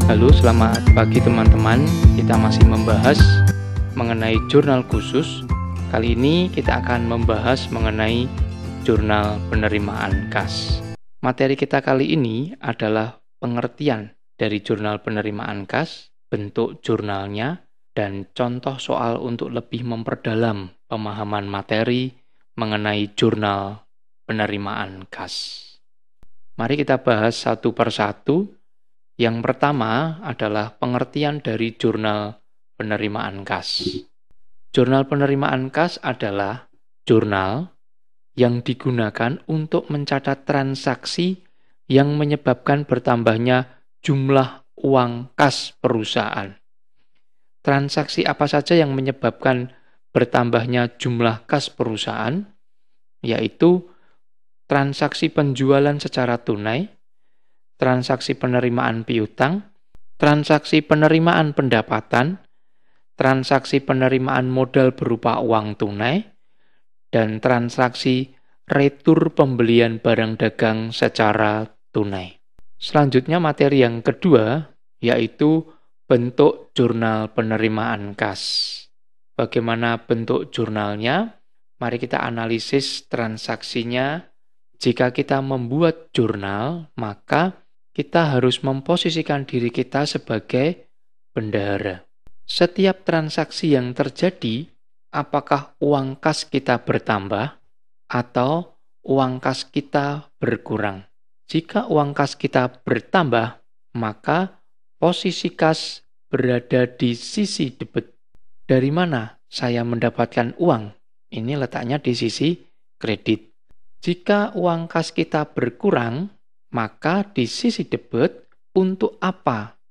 Halo, selamat pagi teman-teman. Kita masih membahas mengenai jurnal khusus. Kali ini kita akan membahas mengenai jurnal penerimaan kas. Materi kita kali ini adalah pengertian dari jurnal penerimaan kas, bentuk jurnalnya, dan contoh soal untuk lebih memperdalam pemahaman materi mengenai jurnal penerimaan kas. Mari kita bahas satu persatu. Yang pertama adalah pengertian dari jurnal penerimaan kas. Jurnal penerimaan kas adalah jurnal yang digunakan untuk mencatat transaksi yang menyebabkan bertambahnya jumlah uang kas perusahaan. Transaksi apa saja yang menyebabkan bertambahnya jumlah kas perusahaan? Yaitu transaksi penjualan secara tunai, transaksi penerimaan piutang, transaksi penerimaan pendapatan, transaksi penerimaan modal berupa uang tunai, dan transaksi retur pembelian barang dagang secara tunai. Selanjutnya materi yang kedua, yaitu bentuk jurnal penerimaan kas. Bagaimana bentuk jurnalnya? Mari kita analisis transaksinya. Jika kita membuat jurnal, maka kita harus memposisikan diri kita sebagai bendahara. Setiap transaksi yang terjadi, apakah uang kas kita bertambah atau uang kas kita berkurang? Jika uang kas kita bertambah, maka posisi kas berada di sisi debit. Dari mana saya mendapatkan uang? Ini letaknya di sisi kredit. Jika uang kas kita berkurang, maka di sisi debit, untuk apa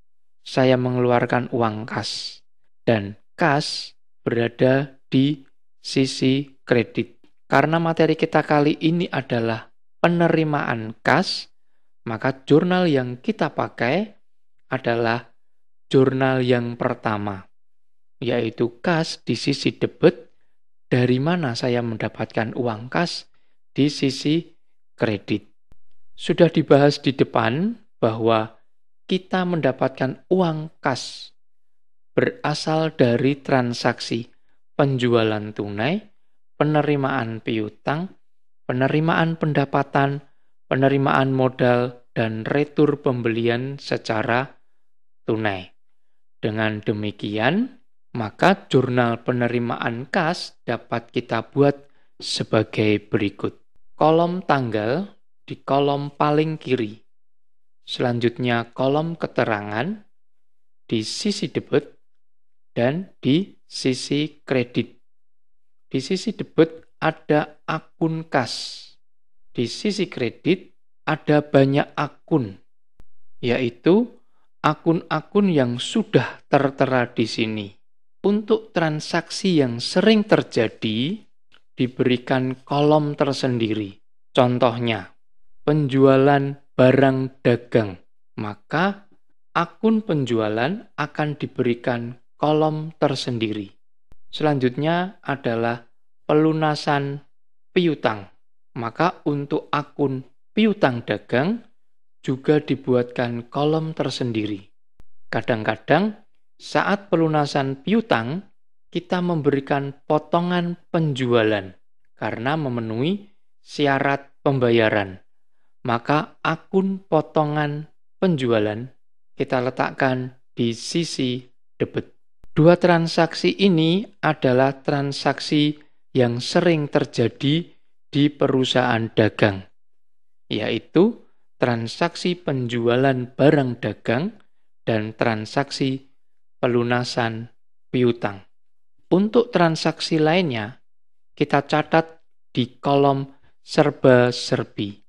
saya mengeluarkan uang kas? Dan kas berada di sisi kredit. Karena materi kita kali ini adalah penerimaan kas, maka jurnal yang kita pakai adalah jurnal yang pertama, yaitu kas di sisi debit. Dari mana saya mendapatkan uang kas? Di sisi kredit. Sudah dibahas di depan bahwa kita mendapatkan uang kas berasal dari transaksi penjualan tunai, penerimaan piutang, penerimaan pendapatan, penerimaan modal, dan retur pembelian secara tunai. Dengan demikian, maka jurnal penerimaan kas dapat kita buat sebagai berikut. Kolom tanggal di kolom paling kiri. Selanjutnya kolom keterangan di sisi debit dan di sisi kredit. Di sisi debit ada akun kas. Di sisi kredit ada banyak akun, yaitu akun-akun yang sudah tertera di sini. Untuk transaksi yang sering terjadi, diberikan kolom tersendiri. Contohnya, penjualan barang dagang. Maka akun penjualan akan diberikan kolom tersendiri. Selanjutnya adalah pelunasan piutang. Maka untuk akun piutang dagang juga dibuatkan kolom tersendiri. Kadang-kadang saat pelunasan piutang, kita memberikan potongan penjualan karena memenuhi syarat pembayaran. Maka akun potongan penjualan kita letakkan di sisi debit. Dua transaksi ini adalah transaksi yang sering terjadi di perusahaan dagang, yaitu transaksi penjualan barang dagang dan transaksi pelunasan piutang. Untuk transaksi lainnya, kita catat di kolom serba-serbi.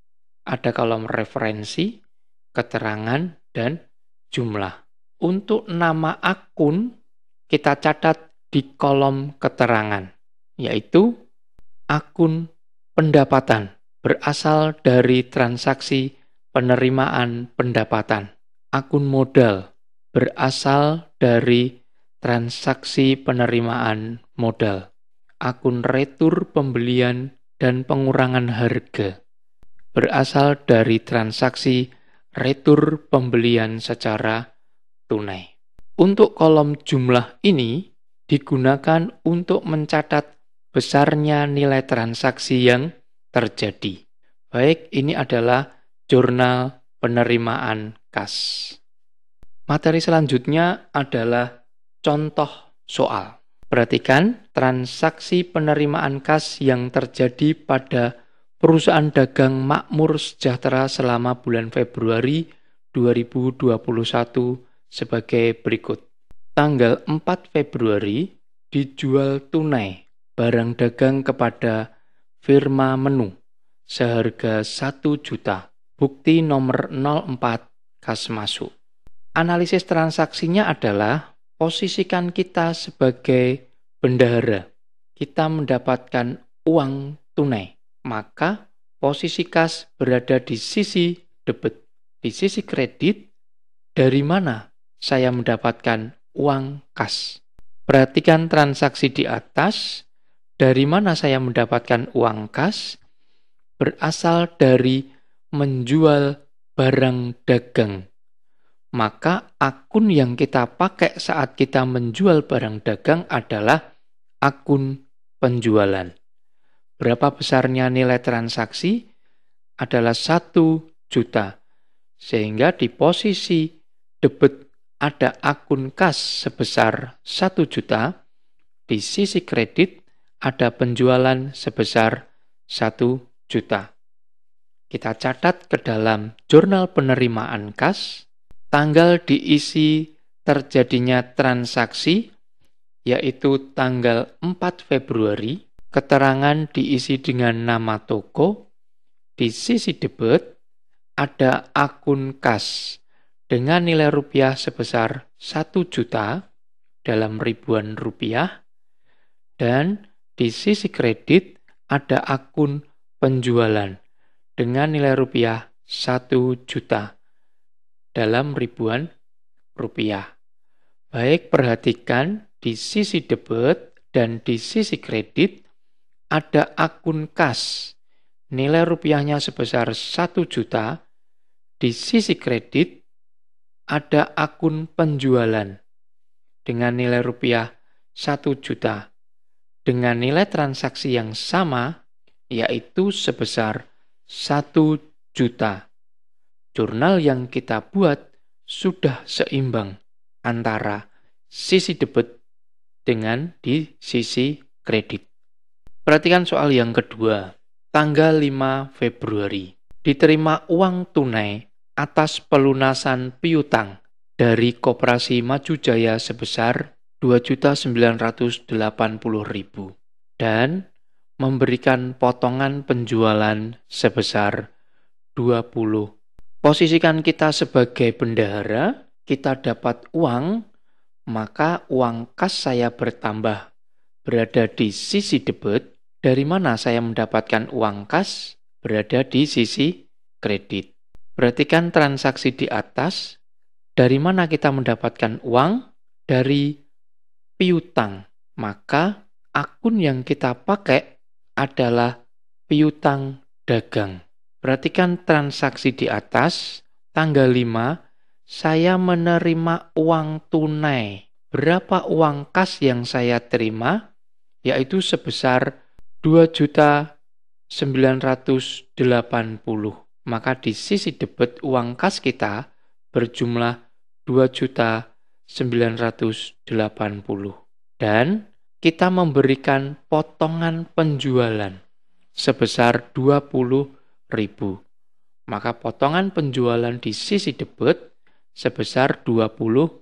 Ada kolom referensi, keterangan, dan jumlah. Untuk nama akun, kita catat di kolom keterangan, yaitu akun pendapatan, berasal dari transaksi penerimaan pendapatan. Akun modal, berasal dari transaksi penerimaan modal. Akun retur pembelian dan pengurangan harga, berasal dari transaksi retur pembelian secara tunai. Untuk kolom jumlah ini digunakan untuk mencatat besarnya nilai transaksi yang terjadi. Baik, ini adalah jurnal penerimaan kas. Materi selanjutnya adalah contoh soal. Perhatikan transaksi penerimaan kas yang terjadi pada perusahaan dagang Makmur Sejahtera selama bulan Februari 2021 sebagai berikut. Tanggal 4 Februari dijual tunai barang dagang kepada Firma Menu seharga 1 juta. Bukti nomor 04 kas masuk. Analisis transaksinya adalah posisikan kita sebagai bendahara. Kita mendapatkan uang tunai. Maka posisi kas berada di sisi debit. Di sisi kredit, dari mana saya mendapatkan uang kas? Perhatikan transaksi di atas. Dari mana saya mendapatkan uang kas? Berasal dari menjual barang dagang. Maka akun yang kita pakai saat kita menjual barang dagang adalah akun penjualan. Berapa besarnya nilai transaksi? Adalah 1 juta. Sehingga di posisi debit ada akun kas sebesar 1 juta. Di sisi kredit ada penjualan sebesar 1 juta. Kita catat ke dalam jurnal penerimaan kas. Tanggal diisi terjadinya transaksi, yaitu tanggal 4 Februari. Keterangan diisi dengan nama toko. Di sisi debit ada akun kas dengan nilai rupiah sebesar 1 juta dalam ribuan rupiah. Dan di sisi kredit ada akun penjualan dengan nilai rupiah 1 juta dalam ribuan rupiah. Baik, perhatikan di sisi debit dan di sisi kredit ada akun kas. Nilai rupiahnya sebesar 1 juta. Di sisi kredit ada akun penjualan dengan nilai rupiah 1 juta. Dengan nilai transaksi yang sama, yaitu sebesar 1 juta. Jurnal yang kita buat sudah seimbang antara sisi debit dengan di sisi kredit. Perhatikan soal yang kedua. Tanggal 5 Februari. Diterima uang tunai atas pelunasan piutang dari Koperasi Maju Jaya sebesar 2.980.000 dan memberikan potongan penjualan sebesar 20. Posisikan kita sebagai bendahara, kita dapat uang, maka uang kas saya bertambah berada di sisi debit. Dari mana saya mendapatkan uang kas? Berada di sisi kredit. Perhatikan transaksi di atas. Dari mana kita mendapatkan uang? Dari piutang. Maka akun yang kita pakai adalah piutang dagang. Perhatikan transaksi di atas. Tanggal 5, saya menerima uang tunai. Berapa uang kas yang saya terima? Yaitu sebesar 2.980.000. Maka di sisi debit uang kas kita berjumlah 2.980.000. Dan kita memberikan potongan penjualan sebesar 20.000. Maka potongan penjualan di sisi debit sebesar 20.000.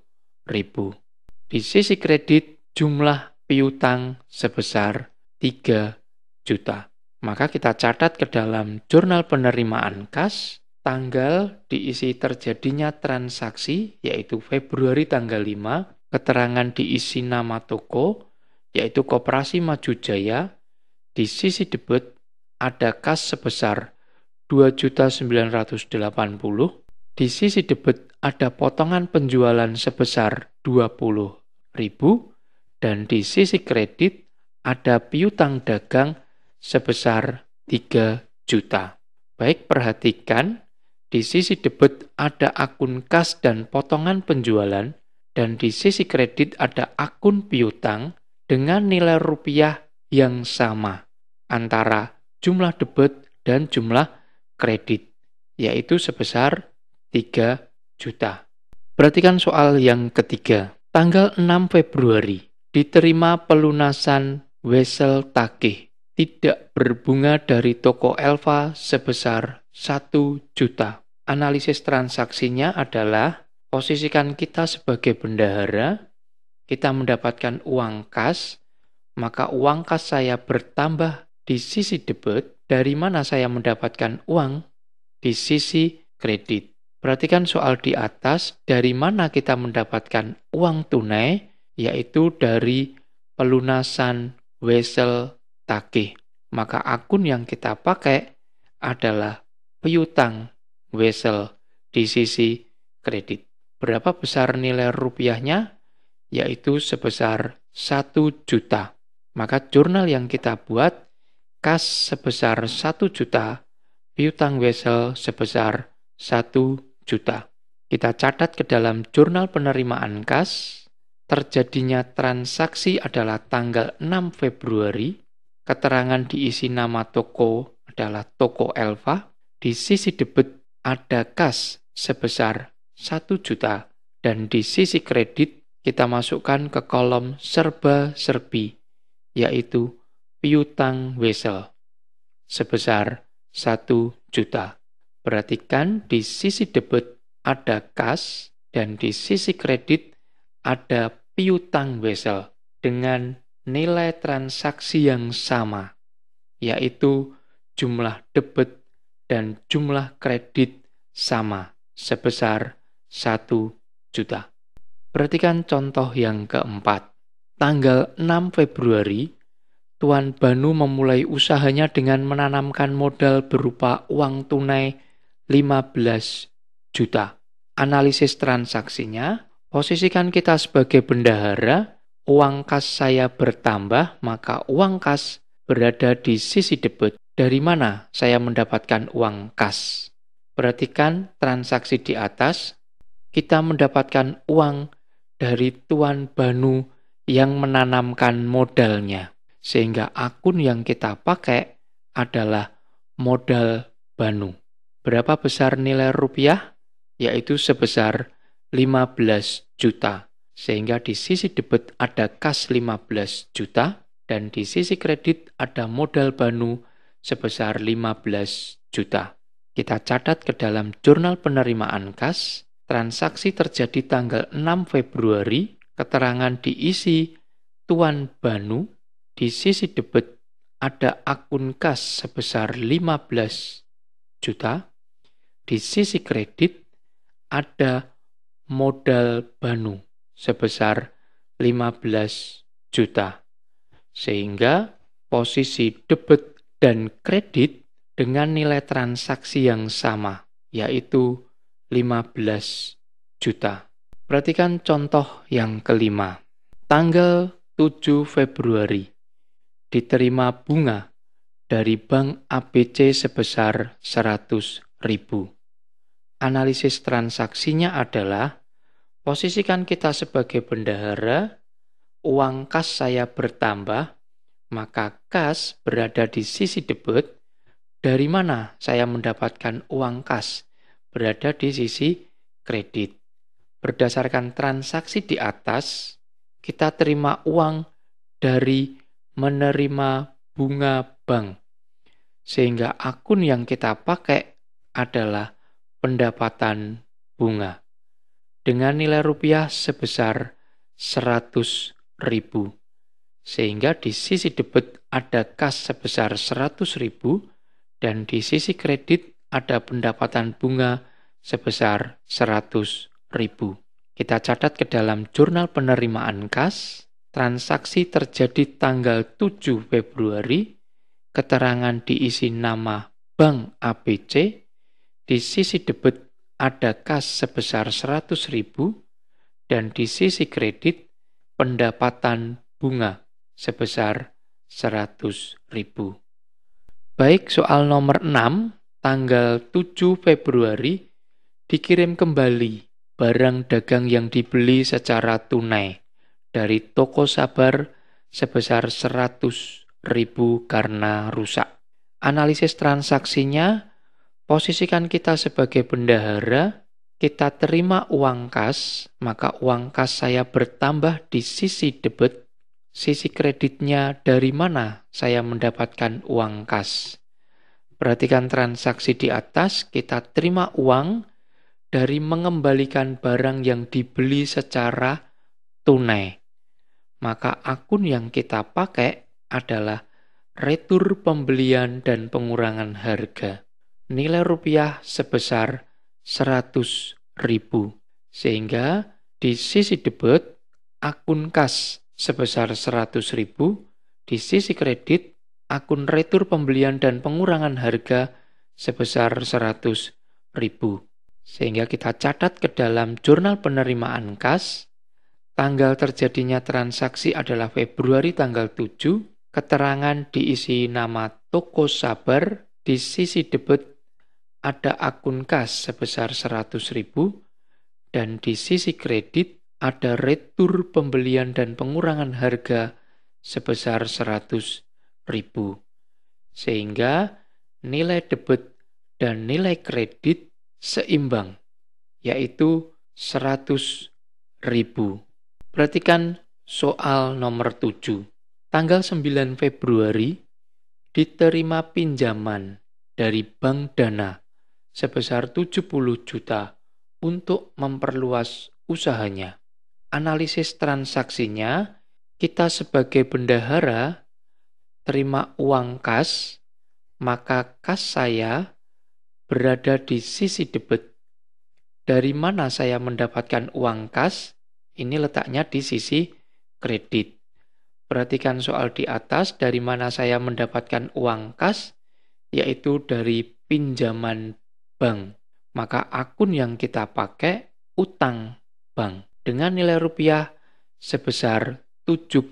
Di sisi kredit jumlah piutang sebesar 3 juta. Maka kita catat ke dalam jurnal penerimaan kas, tanggal diisi terjadinya transaksi, yaitu Februari tanggal 5, keterangan diisi nama toko, yaitu Koperasi Maju Jaya. Di sisi debit ada kas sebesar 2.980.000. Di sisi debit ada potongan penjualan sebesar 20.000. Dan di sisi kredit ada piutang dagang sebesar 3 juta. Baik, perhatikan di sisi debit ada akun kas dan potongan penjualan. dan di sisi kredit ada akun piutang dengan nilai rupiah yang sama antara jumlah debit dan jumlah kredit, yaitu sebesar 3 juta. Perhatikan soal yang ketiga. Tanggal 6 Februari diterima pelunasan wesel tagih tidak berbunga dari toko Elva sebesar 1 juta. Analisis transaksinya adalah posisikan kita sebagai bendahara, kita mendapatkan uang kas, maka uang kas saya bertambah di sisi debit. Dari mana saya mendapatkan uang? Di sisi kredit. Perhatikan soal di atas, dari mana kita mendapatkan uang tunai, yaitu dari pelunasan wesel tagih. Maka akun yang kita pakai adalah piutang wesel di sisi kredit. Berapa besar nilai rupiahnya? Yaitu sebesar 1 juta. Maka jurnal yang kita buat, kas sebesar 1 juta, piutang wesel sebesar 1 juta. Kita catat ke dalam jurnal penerimaan kas, terjadinya transaksi adalah tanggal 6 Februari, keterangan diisi nama toko adalah toko Elva, di sisi debit ada kas sebesar 1 juta, dan di sisi kredit kita masukkan ke kolom serba-serbi, yaitu piutang wesel sebesar 1 juta. Perhatikan di sisi debit ada kas dan di sisi kredit ada piutang wesel dengan nilai transaksi yang sama, yaitu jumlah debit dan jumlah kredit sama sebesar 1 juta. Perhatikan contoh yang keempat. Tanggal 6 Februari, Tuan Banu memulai usahanya dengan menanamkan modal berupa uang tunai 15 juta. Analisis transaksinya, posisikan kita sebagai bendahara, uang kas saya bertambah, maka uang kas berada di sisi debit. Dari mana saya mendapatkan uang kas? Perhatikan transaksi di atas, kita mendapatkan uang dari Tuan Banu yang menanamkan modalnya. Sehingga akun yang kita pakai adalah modal Banu. Berapa besar nilai rupiah? Yaitu sebesar 15 juta. Sehingga di sisi debit ada kas 15 juta dan di sisi kredit ada modal Banu sebesar 15 juta. Kita catat ke dalam jurnal penerimaan kas, transaksi terjadi tanggal 6 Februari, keterangan diisi Tuan Banu, di sisi debit ada akun kas sebesar 15 juta, di sisi kredit ada modal Banu sebesar 15 juta. Sehingga posisi debit dan kredit dengan nilai transaksi yang sama, yaitu 15 juta. Perhatikan contoh yang kelima. Tanggal 7 Februari, diterima bunga dari Bank ABC sebesar 100.000. Analisis transaksinya adalah, posisikan kita sebagai bendahara, uang kas saya bertambah, maka kas berada di sisi debit. Dari mana saya mendapatkan uang kas? Berada di sisi kredit. Berdasarkan transaksi di atas, kita terima uang dari menerima bunga bank. Sehingga akun yang kita pakai adalah pendapatan bunga. Dengan nilai rupiah sebesar 100.000. Sehingga di sisi debit ada kas sebesar 100.000 dan di sisi kredit ada pendapatan bunga sebesar 100.000. Kita catat ke dalam jurnal penerimaan kas, transaksi terjadi tanggal 7 Februari, keterangan diisi nama Bank ABC, di sisi debit ada kas sebesar 100.000 dan di sisi kredit pendapatan bunga sebesar 100.000. Baik, soal nomor 6, tanggal 7 Februari dikirim kembali barang dagang yang dibeli secara tunai dari toko Sabar sebesar 100.000 karena rusak. Analisis transaksinya, posisikan kita sebagai bendahara, kita terima uang kas, maka uang kas saya bertambah di sisi debit. Sisi kreditnya dari mana saya mendapatkan uang kas. Perhatikan transaksi di atas, kita terima uang dari mengembalikan barang yang dibeli secara tunai. Maka akun yang kita pakai adalah retur pembelian dan pengurangan harga. Nilai rupiah sebesar 100.000. Sehingga di sisi debit, akun kas sebesar 100.000, di sisi kredit, akun retur pembelian dan pengurangan harga sebesar 100.000. Sehingga kita catat ke dalam jurnal penerimaan kas, tanggal terjadinya transaksi adalah Februari tanggal 7, keterangan diisi nama toko Sabar, di sisi debit ada akun kas sebesar 100.000, dan di sisi kredit ada retur pembelian dan pengurangan harga sebesar 100.000. Sehingga nilai debit dan nilai kredit seimbang, yaitu 100.000. Perhatikan soal nomor 7. Tanggal 9 Februari diterima pinjaman dari Bank Dana sebesar 70 juta untuk memperluas usahanya. Analisis transaksinya, kita sebagai bendahara terima uang kas, maka kas saya berada di sisi debit. Dari mana saya mendapatkan uang kas? Ini letaknya di sisi kredit. Perhatikan soal di atas, dari mana saya mendapatkan uang kas? Yaitu dari pinjaman bank. Maka akun yang kita pakai utang bank dengan nilai rupiah sebesar 70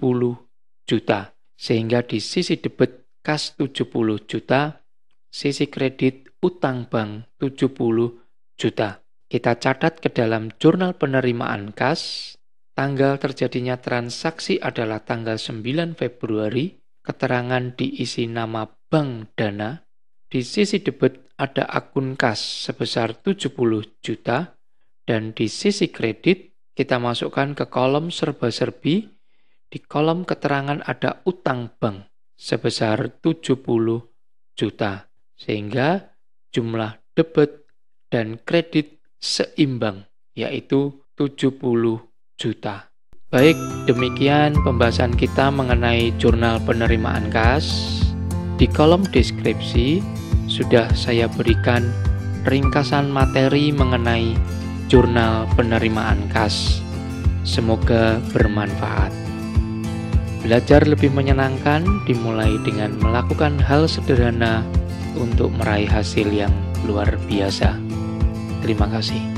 juta. Sehingga di sisi debit kas 70 juta, sisi kredit utang bank 70 juta. Kita catat ke dalam jurnal penerimaan kas, tanggal terjadinya transaksi adalah tanggal 9 Februari, keterangan diisi nama Bank Dana, di sisi debit ada akun kas sebesar 70 juta, dan di sisi kredit kita masukkan ke kolom serba-serbi, di kolom keterangan ada utang bank sebesar 70 juta. Sehingga jumlah debit dan kredit seimbang, yaitu 70 juta. Baik, demikian pembahasan kita mengenai jurnal penerimaan kas. Di kolom deskripsi sudah saya berikan ringkasan materi mengenai jurnal penerimaan kas. Semoga bermanfaat. Belajar lebih menyenangkan dimulai dengan melakukan hal sederhana untuk meraih hasil yang luar biasa. Terima kasih.